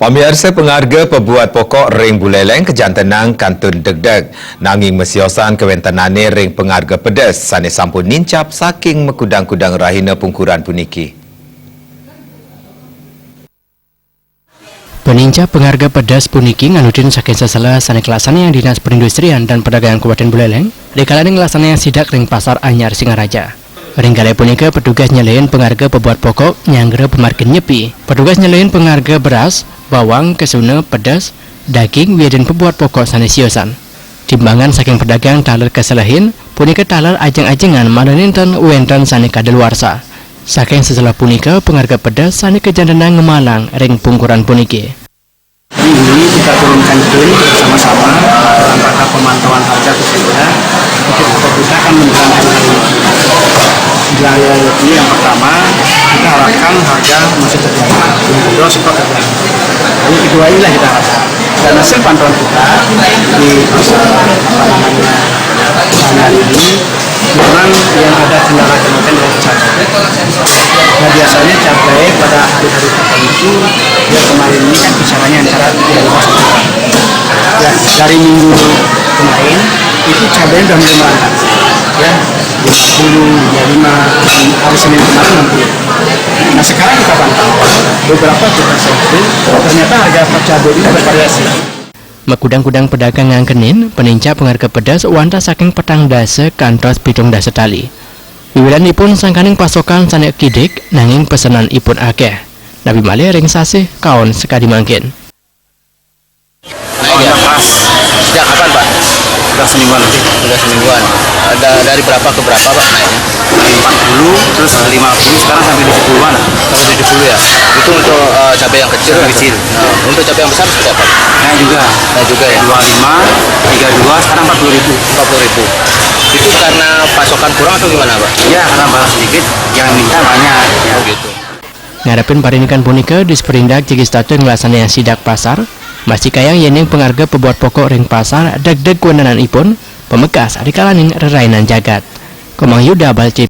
Pemirsa pengharga pebuat pokok ring Buleleng kejantanang kantun degdeg. Nanging mesiosan kewentanane ring pengharga pedas sane sampun nincap saking mekudang-kudang rahina pungkuran puniki. Penincap pengharga pedas puniki nganutin saking sesela sane kelasane yang Dinas Perindustrian dan Perdagangan Kabupaten Buleleng dikalane ngelasane yang sidak ring pasar Anyar Singaraja. Ringgale punika petugas nyelain pengharga pebuat pokok nyanggere pemarkin nyepi. Petugas nyelain pengharga beras, bawang, kesuna, pedas, daging, wieden pebuat pokok sanesiosan. Timbangan saking pedagang taler keselahin, punika taler ajeng-ajengan mananinten wenten sane kadaluarsa. Saking setelah punika pengharga pedas sane kejantanang ngemalang ring pungkuran puniki. Ini kita turunkan tim bersama-sama dalam rangka pemantauan harga tersebut. Kita akan menerangkan yang pertama, kita harapkan harga masih terjaga. Yang kedua, stok terjaga. Yang kedua inilah kita harapkan. Dan hasil pantauan kita di pasar Anyar ini, memang yang ada kendala kenaikan dari cabai. Nah, biasanya cabai pada hari-hari tertentu, ya kemarin ini kan kisarannya antara 3 ya, dari minggu kemarin itu cabai sudah mulai merangkak. Ya, 50, 55, dan hari Senin kemarin 60. Nah, sekarang kita pantau beberapa kita sampel, ternyata harga cabai ini bervariasi. Mekudang-kudang pedagang ngangkenin penincap pengharga pedas wanta saking petang dase kantos pitung dase tali. Wiwilanipun sangkaning pasokan sane kidik nanging pesanan ipun akeh. Nabi malih ring sasih kaon sekadi mangkin. Naiknya pas. Sejak kapan, Pak? Sudah semingguan lebih. Sudah semingguan. Ada dari berapa ke berapa, Pak, naiknya? Dari 40, terus 50, sekarang sampai 70-an. Sampai 70 ya. Itu untuk cabai yang kecil. Kecil. Nah, untuk cabai yang besar seperti apa? Nah juga. Nah, juga ya. 25, 32, sekarang 40.000. 40.000. Itu karena pasokan kurang atau gimana, Pak? Ya, karena barang sedikit, yang minta banyak. Ya. Oh, gitu. Ngarepin parinikan punika disperindak jigi statu ngelasane yang sidak pasar masih kayang yening pengharga pebuat pokok ring pasar deg-deg kewenangan ipun pemekas adikalaning rerainan jagat. Komang Yuda Balcip.